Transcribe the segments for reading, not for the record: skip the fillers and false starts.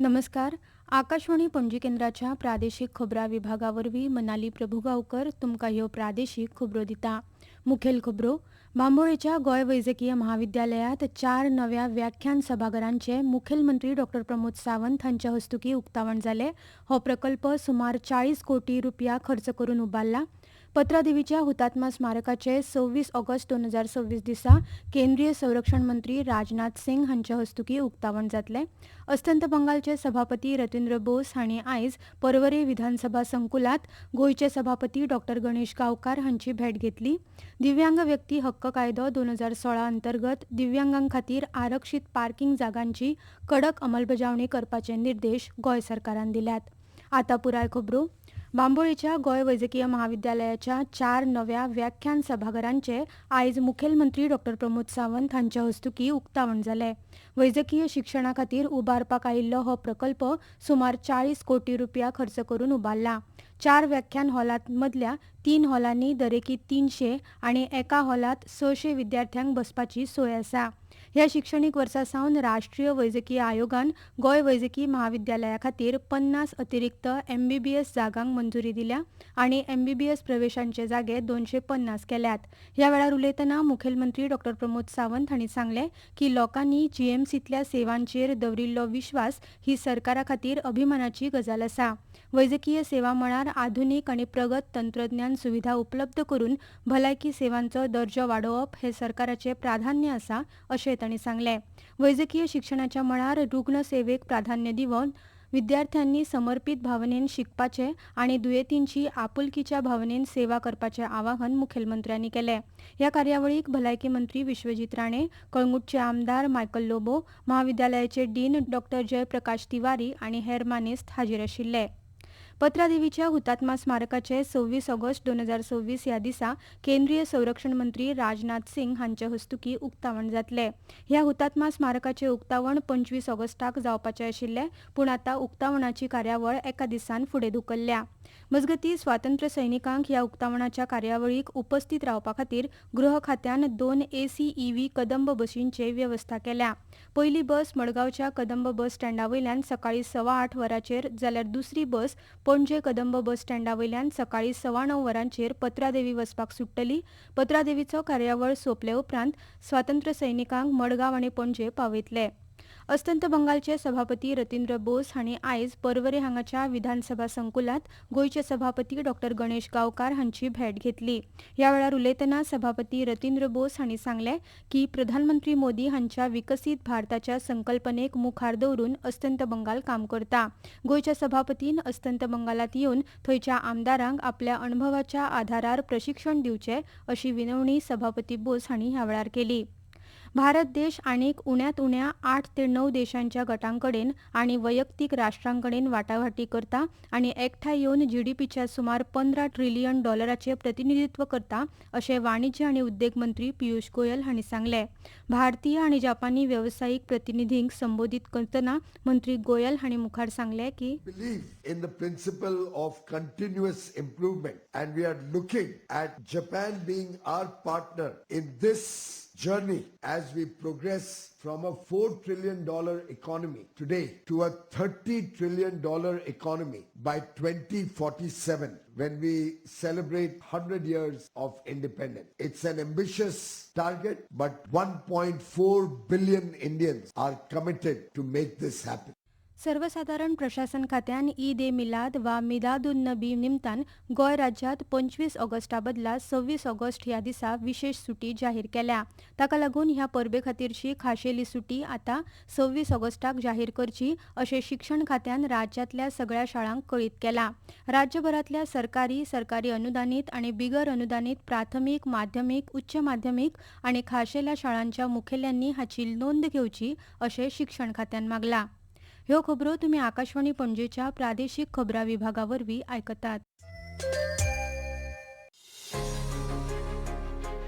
नमस्कार. आकाशवाणी पणजी केंद्राच्या प्रादेशीक खबरां विभागावरवीं मनाली प्रभुगांवकर तुमकां ह्यो प्रादेशीक खबरो दिता. मुखेल खबरो. बांबोळेच्या गोंय वैजकीय महाविद्यालयात 4 नव्या व्याख्यान सभाघरांचे मुखेलमंत्री डॉ. प्रमोद सावंत हांच्या हस्तुकीं उक्तावण जालें. हो प्रकल्प सुमार 40 कोटी रुपया खर्च करून उबारला. पत्रादेवीच्या हुतात्मा स्मारकाचे 26 ऑगस्ट 2026 दिसा केंद्रीय संरक्षण मंत्री राजनाथ सिंग हांच्या हस्तुकीं उक्तावण जातलें. अस्तंत बंगालचे सभापती रतींद्र बोस हांणी आयज परवरे विधानसभा संकुलात गोंयचे सभापती डॉ. गणेश गांवकार हांची भेट घेतली. दिव्यांग व्यक्ती हक्क कायदो 2016 अंतर्गत दिव्यांगां खातीर आरक्षीत पार्किंग जागांची कडक अंमलबजावणी करपाचे निर्देश गोंय सरकारान दिल्यात. आतां पुराय खबरो. बांबोळेच्या गोंय वैजकीय महाविद्यालयाच्या 4 नव्या व्याख्यान सभाघरांचे आयज मुखेलमंत्री डॉ. प्रमोद सावंत हांच्या हस्तुकीं उक्तावण जालें. वैजकीय शिक्षणा खातीर उबारपाक आयिल्लो हो प्रकल्प सुमार 40 कोटी रुपया खर्च करून उबारला. 4 व्याख्यान हॉलांत मदल्या 3 हॉलांनी दरेकी 300 आनी एका हॉलांत 600 विद्यार्थ्यांक बसपाची सोय आसा. ह्या शिक्षणीक वर्सा सावन राष्ट्रीय वैजकीय आयोगान गोंय वैजकी महाविद्यालया खातीर 50 अतिरिक्त MBBS जागांक मंजुरी दिल्या आनी MBBS प्रवेशांचे जागे 250 केल्यात. ह्या वेळार उलयतना मुखेलमंत्री डॉ. प्रमोद सावंत हांणी सांगलें की लोकांनी GMCतल्या सेवांचेर दवरिल्लो विश्वास ही सरकारा खातीर अभिमानाची गजाल आसा. वैजकीय सेवा मळार आधुनीक आनी प्रगत तंत्रज्ञान सुविधा उपलब्ध करून भलायकी सेवांचो दर्जो वाडोवप हे सरकाराचे प्राधान्य आसा अशें तांणी सांगलें. वैजकीय शिक्षणाच्या मळार रुग्ण सेवेक प्राधान्य दिवन विद्यार्थ्यांनी समर्पीत भावनेन शिकपाचे आनी दुयेंतींची आपुलकीच्या भावनेन सेवा करपाचें आवाहन मुखेलमंत्र्यांनी केलें. ह्या कार्यावळीक भलायकी मंत्री विश्वजीत राणे, कळंगूटचे आमदार मायकल लोबो, महाविद्यालयाचे डीन डॉ. जयप्रकाश तिवारी आनी हेर मानेस्त हाजीर आशिल्ले. पत्रादेवीच्या हुतात्मा स्मारकाचे 26 ऑगस्ट 2026 ह्या दिसा केंद्रीय संरक्षण मंत्री राजनाथ सिंग हांच्या हस्तुकीं उक्तावण जातलें. ह्या हुतात्मा स्मारकाचे उक्तावण 25 ऑगस्टाक जावपाचें आशिल्लें, पूण आतां उक्तावणाची कार्यावळ एका दिसान फुडें धुकल्ल्या. मजगतीं स्वातंत्र्य सैनिकांक ह्या उक्तावणाच्या कार्यावळीक उपस्थित रावपा खातीर गृह खात्यान 2 AC EV कदंब बसींचे वेवस्था केल्या. पयली बस मडगांवच्या कदंब बस स्टँडावयल्यान सकाळी 8:15 वरांचेर जाल्यार दुसरी बस पणजे कदंब बस स्टँडावयल्यान सकाळी 9:15 वरांचेर पत्रादेवी वचपाक सुट्टली. पत्रादेवीचो कार्यावळ सोंपले उपरांत स्वातंत्र्य सैनिकांक मडगांव आनी पणजे पावयतले. अस्तंत बंगालचे सभापती रतींद्र बोस हांणी आयज परवरे हांगाच्या विधानसभा संकुलात गोंयचे सभापती डॉ. गणेश गांवकार हांची भेट घेतली. ह्या वेळार उलयतना सभापती रतींद्र बोस हांणी सांगलें की प्रधानमंत्री मोदी हांच्या विकसीत भारताच्या संकल्पनेक मुखार दवरून अस्तंत बंगाल काम करता. गोंयच्या सभापतीन अस्तंत बंगालात येवन थंयच्या आमदारांक आपल्या अणभवाच्या आधारार प्रशिक्षण दिवचें अशी विनवणी सभापती बोस हांणी ह्या वेळार केली. भारत देश आनीक उण्यांत उण्या 8 ते 9 देशांच्या गटांकडेन आनी वैयक्तीक राष्ट्रांकडेन वाटाघाटी करता आनी एकठांय येवन GDPच्या सुमार $15 ट्रिलियन प्रतिनिधित्व करता अशें वाणिज्य आनी उद्देग मंत्री पियुष गोयल हांणी सांगलें. भारतीय आनी जापानी वेवसायीक प्रतिनिधींक संबोधीत करतना मंत्री गोयल हांणी मुखार सांगलें की in the principle of continuous improvement, and we are looking at Japan being our partner in this journey as we progress from a $4 trillion economy today to a $30 trillion economy by 2047 when we celebrate 100 years of independence. It's an ambitious target, but 1.4 billion Indians are committed to make this happen. सर्वसाधारण प्रशासन खात्यान ईद ए मिलाद वा मिलादुन नबी निमतान गोंय राज्यात 25 Agusta बदला 26 August ह्या दिसा विशेष सुटी जाहीर केल्या. ताका लागून ह्या परबे खातीरची खाशेली सुटी आतां 26 ऑगस्टाक जाहीर करची अशें शिक्षण खात्यान राज्यातल्या सगळ्या शाळांक कळीत केलां. राज्यभरातल्या सरकारी अनुदानीत आनी बिगर अनुदानीत प्राथमीक, माध्यमीक, उच्च माध्यमीक आनी खाशेल्या शाळांच्या मुखेल्यांनी हाची नोंद घेवची अशें शिक्षण खात्यान मागलां. ह्यो खबरो तुमी आकाशवाणी पणजेच्या प्रादेशीक खबरां विभागावरवीं आयकतात.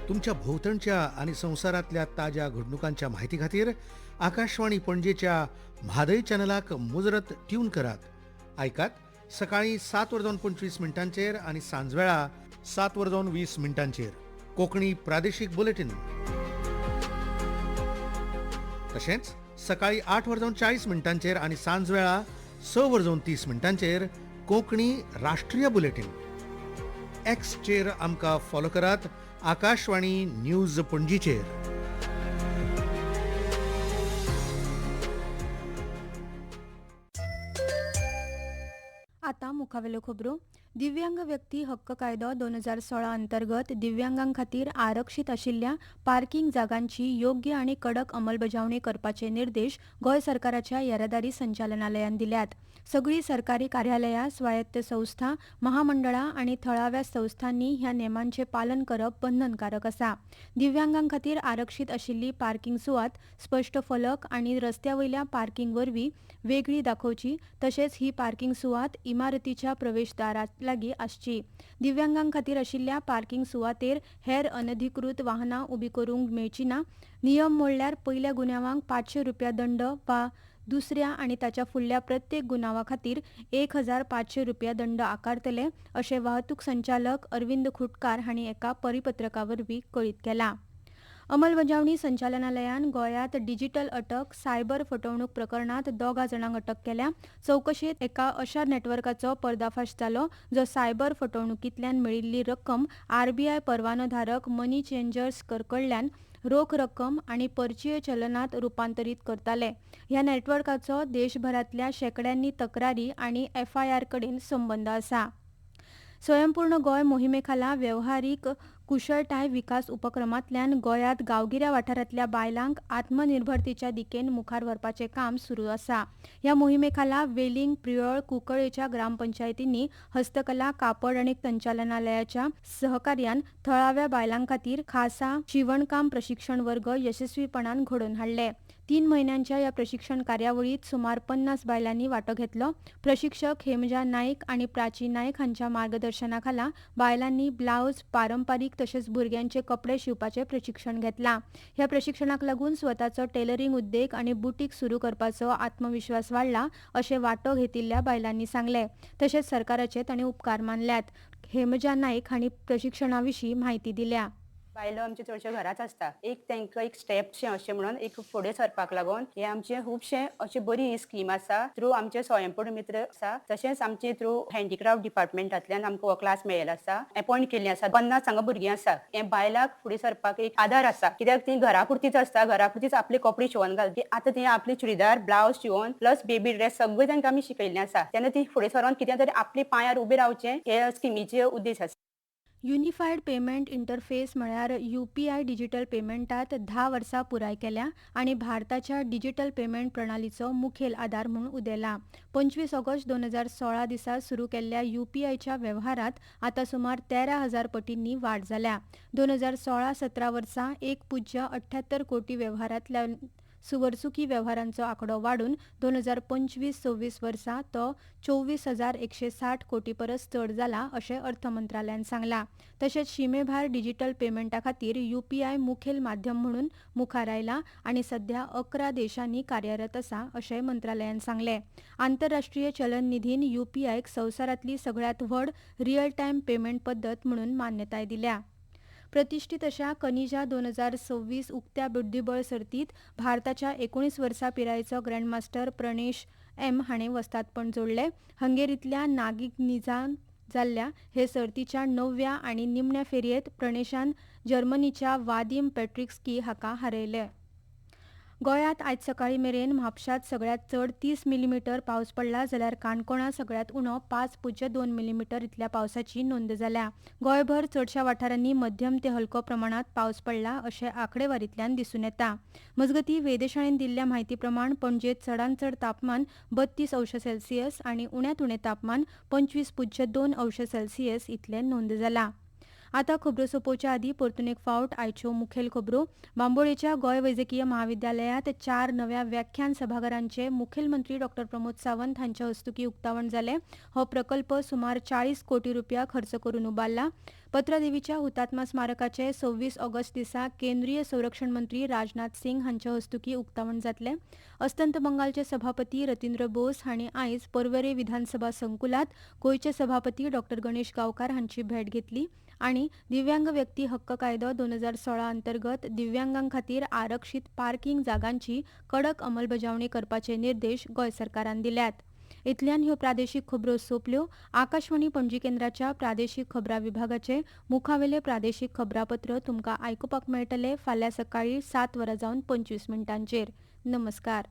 तुमच्या भोवतणच्या आणि संवसारातल्या ताज्या घडणुकांच्या माहिती खातीर आकाशवाणी पणजेच्या म्हादय चॅनलाक मुजरत ट्यून करात. ऐकात सकाळी 7:25 आणि सांजवेळा 7:20 कोंकणी प्रादेशीक बुलेटिन. तशेंच सकाळी 8:40 आणि सांजवेळा 6:30 कोंकणी राष्ट्रीय बुलेटिन. एक्सचेर आमकां फॉलो करात. आकाशवाणी न्यूज पणजीचेर. आता मुखावेल्यो खबरो. दिव्यांग व्यक्ती हक्क कायदो 2016 अंतर्गत दिव्यांगां खातीर आरक्षीत आशिल्ल्या पार्किंग जागांची योग्य आनी कडक अंमलबजावणी करपाचे निर्देश गोंय सरकाराच्या येरादारी संचालनालयान दिल्यात. सगळी सरकारी कार्यालयां, स्वायत्त संस्था, महामंडळां आनी थळाव्या संस्थांनी ह्या नेमांचे पालन करप बंधनकारक आसा. दिव्यांगां खातीर आरक्षीत आशिल्ली पार्किंग सुवात स्पश्ट फलक आनी रस्त्यावयल्या पार्किंग वरवीं वेगळी दाखोवची. तशेंच ही पार्किंग सुवात इमारतीच्या प्रवेशदारात लागीं आसची. दिव्यांगां खातीर आशिल्ल्या पार्किंग सुवातेर हेर अनधिकृत वाहनां उबी करूंक मेळची ना. नियम मोडल्यार पयल्या गुन्यांवाक ₹500 दंड वा दुसऱ्या आनी ताच्या फुडल्या प्रत्येक गुन्यांवा खातीर ₹1,500 दंड आकारतले, अशें वाहतूक संचालक अरविंद खुटकार हांणी एका परिपत्रकावरवीं कळीत केलां. अंमलबजावणी संचालनालयान गोंयांत डिजिटल अटक सायबर फटवणूक प्रकरणांत 2 जाणांक अटक केल्या. चवकशेंत एका अशा नेटवर्काचो पर्दाफाश जालो जो सायबर फटवणुकींतल्यान मेळिल्ली रक्कम RBI परवानोधारक मनी चेंजर्स कडल्यान रोख रक्कम आनी परकीय चलनांत रुपांतरीत करताले. ह्या नेटवर्काचो देशभरांतल्या शेकड्यांनी तक्रारी आनी FIR कडेन संबंद आसा. स्वयंपूर्ण गोंय मोहिमेखाला वेव्हारीक कुशळटाय विकास उपक्रमांतल्यान गोंयांत गांवगिऱ्या वाठारांतल्या बायलांक आत्मनिर्भरतेच्या दिकेन मुखार व्हरपाचें काम सुरू आसा. ह्या मोहिमेखाला वेलिंग, प्रियोळ, कुंकळेच्या ग्रामपंचायतींनी हस्तकला, कापड आनी संचालनालयाच्या सहकार्यान थळाव्या बायलां खातीर खासा शिवणकाम प्रशिक्षण वर्ग यशस्वीपणान घडोवन हाडले. 3 म्हयन्यांच्या ह्या प्रशिक्षण कार्यावळीत सुमार 50 बायलांनी वांटो घेतलो. प्रशिक्षक हेमजा नाईक आनी प्राची नाईक हांच्या मार्गदर्शनाखाला बायलांनी ब्लावज, पारंपारीक तशेंच भुरग्यांचे कपडे शिवपाचें प्रशिक्षण घेतलां. ह्या प्रशिक्षणाक लागून स्वताचो टेलरिंग उद्देग आनी बुटीक सुरू करपाचो आत्मविश्वास वाडला, अशें वांटो घेतिल्ल्या बायलांनी सांगलें. तशेंच सरकाराचे तांणी उपकार मानल्यात. हेमजा नाईक हांणी प्रशिक्षणाविशीं म्हायती दिल्या. बायलो आमचे चडशे घराच आसता. तांकां एक स्टेपशें अशें म्हणून एक फुडें सरपाक लागून हे आमचे खुबशे अशी बरी ही स्कीम आसा. थ्रू आमचे स्वयंपूर्ण मित्र आसा. तशेंच आमचे थ्रू हँडीक्राफ्ट डिपार्टमेंटांतल्यान आमकां हो क्लास मेळिल्लो आसा. अपॉइंट केल्ली आसा. 50 हांगा भुरगीं आसा. हे बायलाक फुडें सरपाक एक आधार आसा. कित्याक ती घरा पुरतीच आसता. घरा पुरतीच आपले कपडे शिवून घालता. आतां ती आपली चुडीदार, ब्लावज शिवून प्लस बेबी ड्रेस सगळें तांकां आमी शिकयल्लें आसा. तेन्ना ती फुडें सरून कितें तरी आपल्या पांयार उबे रावचें हे स्किमीचे उद्देश आसा. युनिफायड पेमेंट इंटरफेस म्हळ्यार UPI डिजिटल पेमेंटात 10 वर्सां पुराय केल्या आनी भारताच्या डिजिटल पेमेंट प्रणालीचो मुखेल आधार म्हणून उदेला. 25 ऑगस्ट 2016 दिसा सुरू केल्ल्या UPIच्या वेव्हारात आतां सुमार 13,000 पटींनी वाड जाल्या. 2016-17 वर्सा 1.78 कोटी वेव्हारांतल्या सुवर्सुकी वेव्हारांचो आंकडो वाडून 2025-26 वर्सा तो 24,160 कोटी परस चड जाला, अशें अर्थ मंत्रालयान सांगलां. तशेंच शिमेभायर डिजिटल पेमेंटा खातीर UPI मुखेल माध्यम म्हणून मुखार आयला आनी सध्या 11 देशांनी कार्यरत आसा, अशें मंत्रालयान सांगलें. आंतरराष्ट्रीय चलन निधीन UPIक संवसारांतली सगळ्यांत व्हड रियल टायम पेमेंट पद्दत म्हणून मान्यताय दिल्या. प्रतिश्ठीत अशा कनिजा 2026 उक्त्या बुद्धीबळ सर्तीत भारताच्या 19 वर्सां पिरायेचो ग्रँडमास्टर प्रणेश M हाणें वस्तादपण जोडलें. हंगेरींतल्या नागिनिझान जाल्ल्या हे सर्तीच्या 9व्या आनी निमण्या फेरयेत प्रणेशान जर्मनीच्या वादीम पेट्रिक्स्की हाका हारयलें. गोंयांत आयज सकाळी मेरेन म्हापशांत सगळ्यात चड 30 मिलीमीटर पावस पडला, जाल्यार काणकोणा सगळ्यात उणो 5.2 मिलीमीटर इतल्या पावसाची नोंद जाल्या. गोंयभर चडशा वाठारांनी मध्यम ते हलको प्रमाणात पावस पडला, अशें आंकडेवारींतल्यान दिसून येता. मजगतीं वेधशाळेन दिल्ल्या म्हायती प्रमाण पणजेंत चडांत चड तापमान 32°C आनी उण्यांत उणें तापमान 25.2°C इतलें नोंद जालां. आतां खबरो सोंपोवच्या आदीं परतून एक फावट आयच्यो मुखेल खबरो. बांबोळेच्या गोंय वैजकीय महाविद्यालयांत 4 नव्या व्याख्यान सभाघरांचे मुखेलमंत्री डॉ. प्रमोद सावंत हांच्या हस्तुकीं उक्तावण जालें. हो प्रकल्प सुमार 40 कोटी रुपया खर्च करून उबारला. पत्रादेवीच्या हुतात्मा स्मारकाचे 26 ऑगस्ट दिसा केंद्रीय संरक्षण मंत्री राजनाथ सिंग हांच्या हस्तुकीं उक्तावण जातलें. अस्तंत बंगालचे सभापती रतींद्र बोस हांणी आयज पर्वरे विधानसभा संकुलांत गोंयचे सभापती डॉ. गणेश गांवकार हांची भेट घेतली आणि दिव्यांग व्यक्ती हक्क कायदो 2016 अंतर्गत दिव्यांगां खातीर आरक्षीत पार्किंग जागांची कडक अंमलबजावणी करपाचे निर्देश गोंय सरकारान दिल्यात. इतल्यान ह्यो प्रादेशीक खबरो सोंपल्यो. आकाशवाणी पणजी केंद्राच्या प्रादेशीक खबरां विभागाचे मुखावेले प्रादेशीक खबरापत्र तुमकां आयकुपाक मेळटले फाल्यां सकाळीं 7:25 नमस्कार.